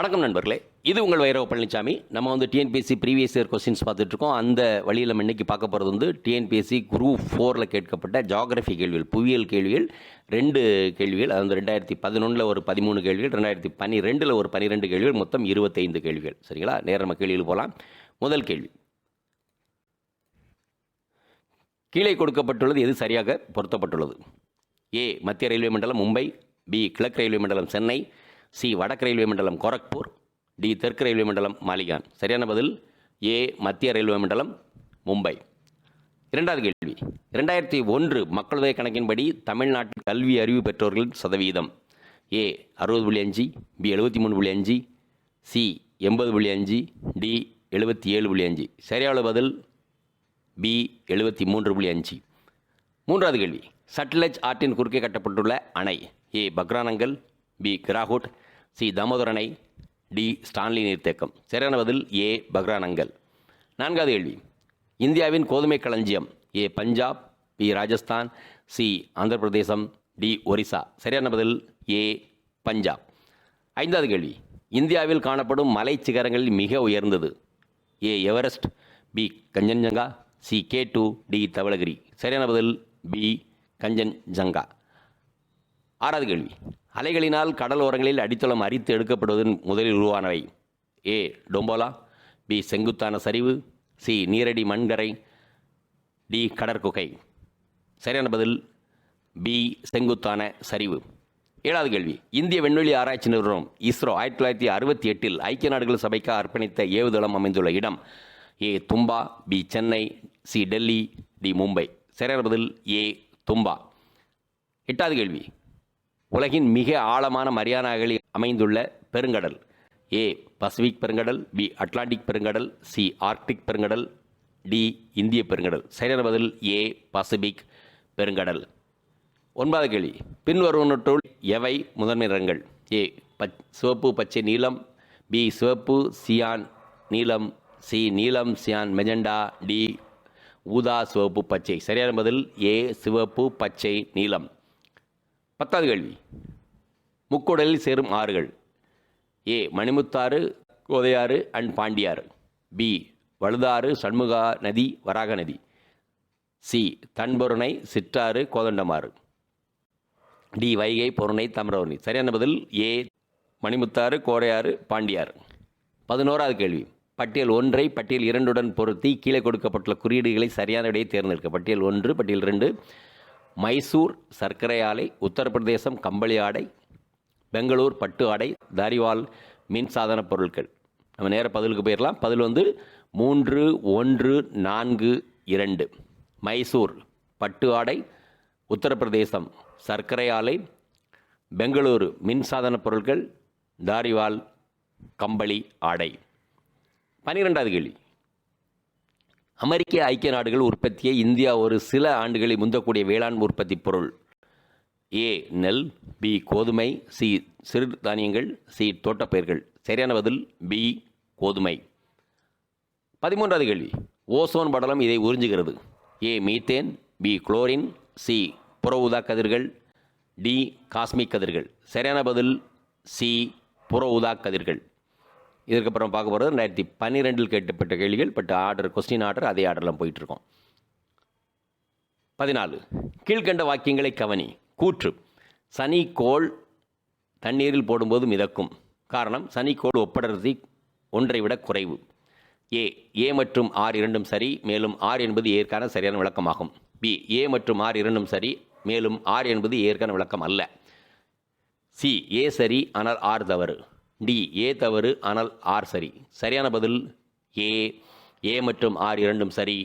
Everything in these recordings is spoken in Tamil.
வணக்கம் நண்பர்களே, இது உங்கள் V.Palanichamy. நம்ம டிஎன்பிஎஸ்சி ப்ரீவியஸ் இயர் கொஸ்டின்ஸ் பார்த்துட்ருக்கோம். அந்த வழியில் நம்ம இன்றைக்கி பார்க்க போகிறது டிஎன்பிஎஸ்சி குரூப் 4ல் கேட்கப்பட்ட ஜியாகிரஃபி கேள்விகள், புவியியல் கேள்விகள் 2 கேள்விகள். அது 2011 ஒரு 13 கேள்விகள், 2012 ஒரு 12 கேள்விகள், மொத்தம் 25 கேள்விகள். சரிங்களா? நேரம் நம்ம கேள்வியில் போகலாம். முதல் கேள்வி, கீழே கொடுக்கப்பட்டுள்ளது எது சரியாக பொருத்தப்பட்டுள்ளது? ஏ மத்திய ரயில்வே மண்டலம் மும்பை, பி கிழக்கு ரயில்வே மண்டலம் சென்னை, சி வடக்கு ரயில்வே மண்டலம் கோரக்பூர், டி தெற்கு ரயில்வே மண்டலம் மாலிகான். சரியான பதில் ஏ மத்திய ரயில்வே மண்டலம் மும்பை. இரண்டாவது கேள்வி, 2001 மக்கள் கணக்கின்படி தமிழ்நாட்டில் கல்வி அறிவு பெற்றோர்களின் சதவீதம். ஏ 60.5, பி 73.5, சி 80.5, டி 77.5. சரியான பதில் பி 73.5. மூன்றாவது கேள்வி, சட்லஜ் ஆற்றின் குறுக்கே கட்டப்பட்டுள்ள அணை. ஏ பக்ரானங்கல், பி கிராஹுட், சி தாமோதர் அணை, டி ஸ்டான்லி நீர்த்தேக்கம். சரியான பதில் ஏ பக்ரானங்கல். நான்காவது கேள்வி, இந்தியாவின் கோதுமை களஞ்சியம். ஏ பஞ்சாப், பி ராஜஸ்தான், சி ஆந்திர பிரதேசம், டி ஒரிசா. சரியான பதில் ஏ பஞ்சாப். ஐந்தாவது கேள்வி, இந்தியாவில் காணப்படும் மலை சிகரங்களில் மிக உயர்ந்தது. A Everest, B Kanchenjunga, C K2, D Dhaulagiri. சரியான பதில் பி கஞ்சன்ஜங்கா. ஆறாவது கேள்வி, அலைகளினால் கடல் ஓரங்களில் அடித்தளம் அரித்து எடுக்கப்படுவதன் முதலில் உருவானவை. ஏ டொம்போலா, பி செங்குத்தான சரிவு, சி நீரடி மண்கரை, டி கடற்குகை. சரியான பதில் பி செங்குத்தான சரிவு. ஏழாவது கேள்வி, இந்திய விண்வெளி ஆராய்ச்சி நிறுவனம் இஸ்ரோ 1968 ஐக்கிய நாடுகள் சபைக்கு அர்ப்பணித்த ஏவுதளம் அமைந்துள்ள இடம். A Thumba, B Chennai, C Delhi, D Mumbai. சரியான பதில் ஏ தும்பா. எட்டாவது கேள்வி, உலகின் மிக ஆழமான மரியானாகளில் அமைந்துள்ள பெருங்கடல். ஏ பசிபிக் பெருங்கடல், பி அட்லாண்டிக் பெருங்கடல், சி ஆர்க்டிக் பெருங்கடல், டி இந்திய பெருங்கடல். சரியான பதில் ஏ பசிபிக் பெருங்கடல். ஒன்பதாவது கேள்வி, பின்வருவனற்றுள் எவை முதன்மை நிறங்கள்? ஏ சிவப்பு பச்சை நீலம், பி சிவப்பு சியான் நீலம், சி நீலம் சியான் மெஜெண்டா, டி ஊதா சிவப்பு பச்சை. சரியான பதில் ஏ சிவப்பு பச்சை நீலம். பத்தாவது கேள்வி, முக்கூடலில் சேரும் ஆறுகள். ஏ மணிமுத்தாறு, கோதையாறு அண்ட் பாண்டியாறு, பி வழுதாறு, சண்முகா நதி, வராக நதி, சி தன்பொருணை, சிற்றாறு, கோதண்டமாறு, டி வைகை, பொருணை, தாமிரபரணி. சரியான பதில் ஏ மணிமுத்தாறு, கோடையாறு, பாண்டியாறு. 11வது கேள்வி, பட்டியல் 1ஐ பட்டியல் 2உடன் பொருத்தி கீழே கொடுக்கப்பட்டுள்ள குறியீடுகளை சரியான விடையை தேர்ந்தெடுக்க. பட்டியல் 1, பட்டியல் 2, மைசூர் சர்க்கரை ஆலை, உத்தரப்பிரதேசம் கம்பளி ஆடை, பெங்களூர் பட்டு ஆடை, தாரிவால் மின்சாதன பொருட்கள். நம்ம நேர பதிலுக்கு போயிடலாம். பதில் 3, 1, 4, 2. மைசூர் பட்டு ஆடை, உத்தரப்பிரதேசம் சர்க்கரை ஆலை, பெங்களூரு மின்சாதன பொருட்கள், தாரிவால் கம்பளி ஆடை. 12வது கேள்வி, அமெரிக்க ஐக்கிய நாடுகள் உற்பத்தியை இந்தியா ஒரு சில ஆண்டுகளை முந்தக்கூடிய வேளாண் உற்பத்தி பொருள். ஏ நெல், பி கோதுமை, சி சிறு தானியங்கள், சி தோட்டப்பயிர்கள். சரியான பதில் பி கோதுமை. 13வது கேள்வி, ஓசோன் படலம் இதை உறிஞ்சுகிறது. ஏ மீத்தேன், பி குளோரின், சி புற ஊதா கதிர்கள், டி காஸ்மிக் கதிர்கள். சரியான பதில் சி புற ஊதா கதிர்கள். இதுக்கப்புறம் பார்க்க போகிறது 2012 கேட்கப்பட்ட கேள்விகள். பட் கொஸ்டின் ஆர்டர் அதே ஆர்டர்லாம் போயிட்டுருக்கோம். 14, கீழ்கண்ட வாக்கியங்களை கவனி. கூற்று, சனிக்கோள் தண்ணீரில் போடும்போது மிதக்கும். காரணம், சனிக்கோள் ஒப்படர்த்தி 1ஐ விட குறைவு. ஏ மற்றும் ஆர் இரண்டும் சரி, மேலும் ஆர் என்பது ஏற்கான சரியான விளக்கமாகும். பி ஏ மற்றும் ஆர் இரண்டும் சரி, மேலும் ஆர் என்பது ஏற்கான விளக்கம் அல்ல. சி ஏ சரி ஆனால் ஆர் தவறு. டி ஏ தவறு ஆனால் ஆர் சரி. சரியான பதில் ஏ மற்றும் ஆர் இரண்டும் சரி,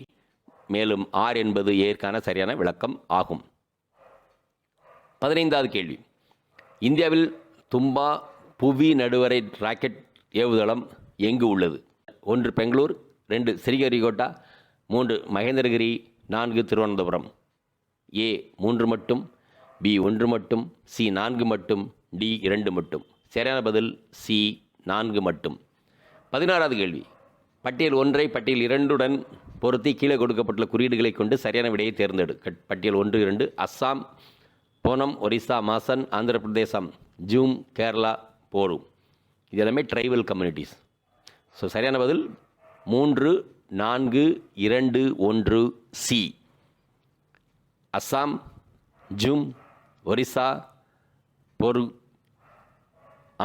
மேலும் ஆர் என்பது ஏற்கான சரியான விளக்கம் ஆகும். 15வது கேள்வி, இந்தியாவில் தும்பா புவி நடுவரை ராக்கெட் ஏவுதளம் எங்கு உள்ளது? 1 பெங்களூர், 2 ஸ்ரீஹரிகோட்டா, 3 மகேந்திரகிரி, 4 திருவனந்தபுரம். ஏ 3 மட்டும், பி 1 மட்டும், சி 4 மட்டும், டி 2 மட்டும். சரியான பதில் சி 4 மட்டும். 16வது கேள்வி, பட்டியல் 1ஐ பட்டியல் 2உடன் பொருத்தி கீழே கொடுக்கப்பட்டுள்ள குறியீடுகளை கொண்டு சரியான விடையை தேர்ந்தெடு. பட்டியல் 1, 2 அஸ்ஸாம், போனம், ஒரிசா, மாசன், ஆந்திர பிரதேசம், ஜூம், கேரளா, போரும். இது எல்லாமே ட்ரைபல் கம்யூனிட்டிஸ். ஸோ சரியான பதில் 3, 4, 2, 1 சி. அஸ்ஸாம், ஜும், ஒரிசா, பொரு,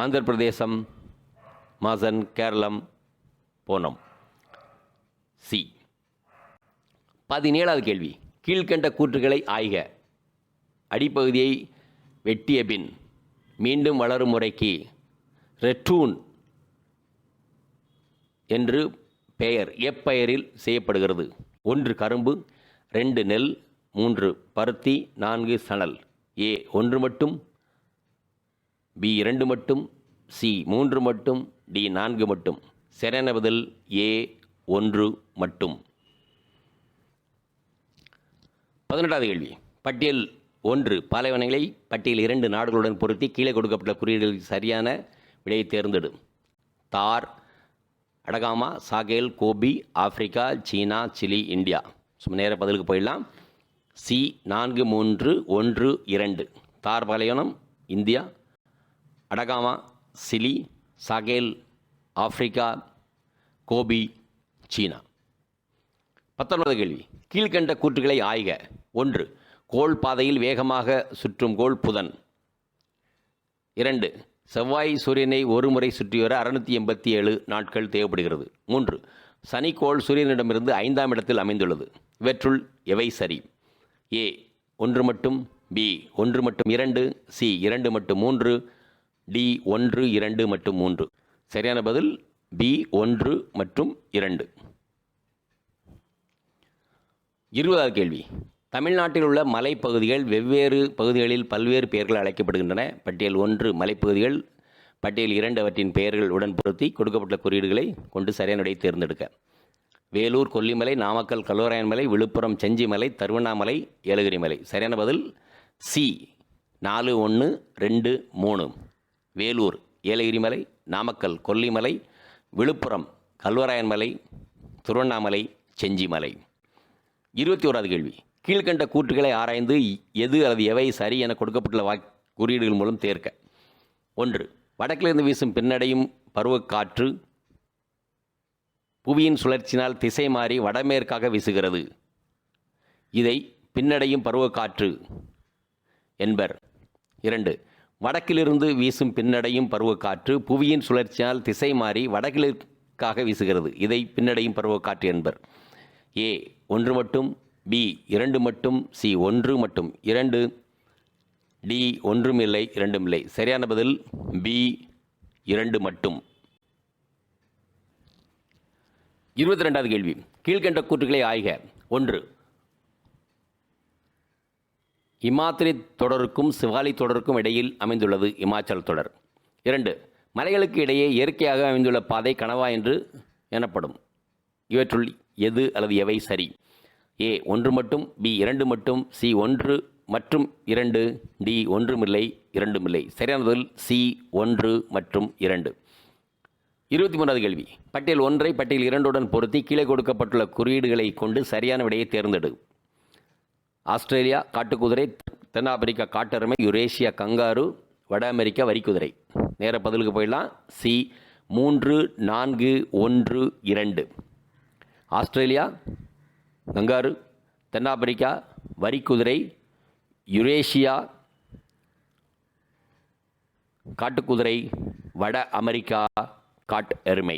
ஆந்திர பிரதேசம், மாசன், கேரளம், போனம். சி. 17வது கேள்வி. கீழ்கண்ட கூற்றுகளை ஆய்க. அடிப்பகுதியை வெட்டிய பின் மீண்டும் வளரும் முறைக்கு ரெட்டூன் என்று பெயர் எப்பெயரில் செய்யப்படுகிறது? 1 கரும்பு, 2 நெல், 3 பருத்தி, 4 சணல். ஏ 1 மட்டும், பி 2 மட்டும், சி 3 மட்டும், டி 4 மட்டும். சரியான பதில் ஏ 1 மட்டும். 18வது கேள்வி. பட்டியல் 1 பாலைவனங்களை பட்டியல் 2 நாடுகளுடன் பொருத்தி கீழே கொடுக்கப்பட்ட குறியீடுகளில் சரியான விடையை தேர்ந்தெடு. தார், அடகாமா, சாகேல், கோபி, ஆப்பிரிக்கா, சீனா, சிலி, இந்தியா. சும்மா நேர பதிலுக்கு போயிடலாம். சி 4, 3, 1, 2. தார் பாலைவனம் India, Atacama Chile, சாகேல் Africa, Gopi சீனா. 19வது கேள்வி. கீழ்கண்ட கூற்றுகளை ஆய்க. 1 கோள் பாதையில் வேகமாக சுற்றும் கோள் புதன். 2 செவ்வாய் சூரியனை ஒரு முறை சுற்றி வர 687 நாட்கள் தேவைப்படுகிறது. 3 சனிக்கோள் சூரியனிடமிருந்து 5ஆம் இடத்தில் அமைந்துள்ளது. இவற்றுள் எவை சரி? ஏ 1 மட்டும், பி 1 மட்டும் 2, சி 2 மட்டும் 3, டி 1, 2 மற்றும் 3. சரியான பதில் பி 1 மற்றும் 2. 20வது கேள்வி. தமிழ்நாட்டில் உள்ள மலைப்பகுதிகள் வெவ்வேறு பகுதிகளில் பல்வேறு பெயர்கள் அழைக்கப்படுகின்றன. பட்டியல் 1 மலைப்பகுதிகள், பட்டியல் 2 அவற்றின் பெயர்கள் உடன் பொருத்தி கொடுக்கப்பட்ட குறியீடுகளை கொண்டு சரியான விடையை தேர்ந்தெடுக்க. வேலூர் கொல்லிமலை, நாமக்கல் கல்வராயன் மலை, விழுப்புரம் செஞ்சிமலை, திருவண்ணாமலை ஏலகிரி மலை. சரியான பதில் சி 4, 1, 2, 3. வேலூர் ஏலகிரி மலை, நாமக்கல் கொல்லிமலை, விழுப்புரம் கல்வராயன் மலை, திருவண்ணாமலை செஞ்சிமலை. 21வது கேள்வி. கீழ்கண்ட கூற்றுகளை ஆராய்ந்து எது அல்லது எவை சரி என கொடுக்கப்பட்டுள்ள குறியீடுகள் மூலம் தேர்க்க. 1 வடக்கிலிருந்து வீசும் பின்னடையும் பருவக்காற்று புவியின் சுழற்சினால் திசை மாறி வடமேற்காக வீசுகிறது. இதை பின்னடையும் பருவக்காற்று என்பர். 2 வடக்கிலிருந்து வீசும் பின்னடையும் பருவக்காற்று புவியின் சுழற்சியால் திசை மாறி வடகிழக்காக வீசுகிறது. இதை பின்னடையும் பருவக்காற்று என்பர். ஏ 1 மட்டும், பி 2 மட்டும், சி 1 மட்டும் 2, டி 1 இல்லை 2 இல்லை. சரியான பதில் பி 2 மட்டும். 22வது கேள்வி. கீழ்கண்ட கூற்றுகளை ஆய்க. 1 இமாத்திரி தொடருக்கும் சிவாலி தொடருக்கும் இடையில் அமைந்துள்ளது இமாச்சல் தொடர். 2 மலைகளுக்கு இடையே இயற்கையாக அமைந்துள்ள பாதை கணவா என்று எனப்படும். இவற்றுள் எது அல்லது எவை சரி? ஏ 1 மட்டும், பி 2 மட்டும், சி 1 மற்றும் 2, டி 1 இல்லை 2 இல்லை. சரியானதில் சி 1 மற்றும் 2. 23வது கேள்வி. பட்டியல் 1 பட்டியல் 2 பொருத்தி கீழே கொடுக்கப்பட்டுள்ள குறியீடுகளை கொண்டு சரியான விடையை தேர்ந்தெடு. ஆஸ்திரேலியா காட்டுக்குதிரை, தென்னாப்பிரிக்கா காட்டெருமை, யுரேஷியா கங்காரு, வட அமெரிக்கா வரிக்குதிரை. நேர பதிலுக்கு போயிடலாம். சி 3, 4, 1, 2. ஆஸ்திரேலியா கங்காரு, தென்னாப்பிரிக்கா வரிக்குதிரை, யுரேஷியா காட்டுக்குதிரை, வட அமெரிக்கா காட்டு எருமை.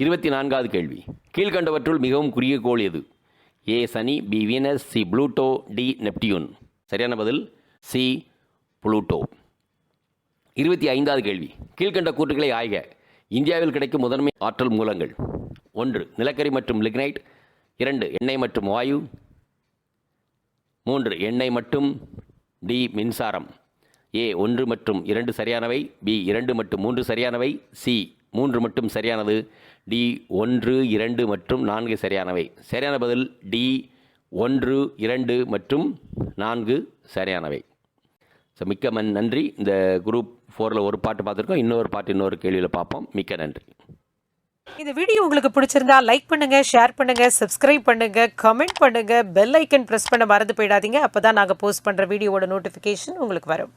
24வது கேள்வி. கீழ்கண்டவற்றுள் மிகவும் குறுகிய கோள் எது? ஏ சனி, B Venus, C Pluto, D Neptune. சரியான பதில் சி புளூட்டோ. 25வது கேள்வி. கீழ்கண்ட கூற்றுகளை ஆய்க. இந்தியாவில் கிடைக்கும் முதன்மை ஆற்றல் மூலங்கள். 1 நிலக்கரி மற்றும் லிக்னைட், 2 எண்ணெய் மற்றும் வாயு, 3 எண்ணெய் மற்றும், டி மின்சாரம். ஏ 1 மற்றும் 2 சரியானவை, பி 2 மற்றும் 3 சரியானவை, சி 3 மட்டும் சரியானது, டி 1, 2 மற்றும் 4 சரியானவை. சரியான பதில் டி 1, 2 மற்றும் 4 சரியானவை. ஸோ மிக்க நன்றி. இந்த குரூப் 4ல் ஒரு பாட்டு பார்த்துருக்கோம். இன்னொரு கேள்வியில் பார்ப்போம். மிக்க நன்றி. இந்த வீடியோ உங்களுக்கு பிடிச்சிருந்தா லைக் பண்ணுங்க, ஷேர் பண்ணுங்க, சப்ஸ்கிரைப் பண்ணுங்க, கமெண்ட் பண்ணுங்க, பெல் ஐக்கன் பிரஸ் பண்ண மறந்து போயிடாதீங்க. அப்பதான் நாங்கள் போஸ்ட் பண்ற வீடியோவோட நோட்டிஃபிகேஷன் உங்களுக்கு வரும்.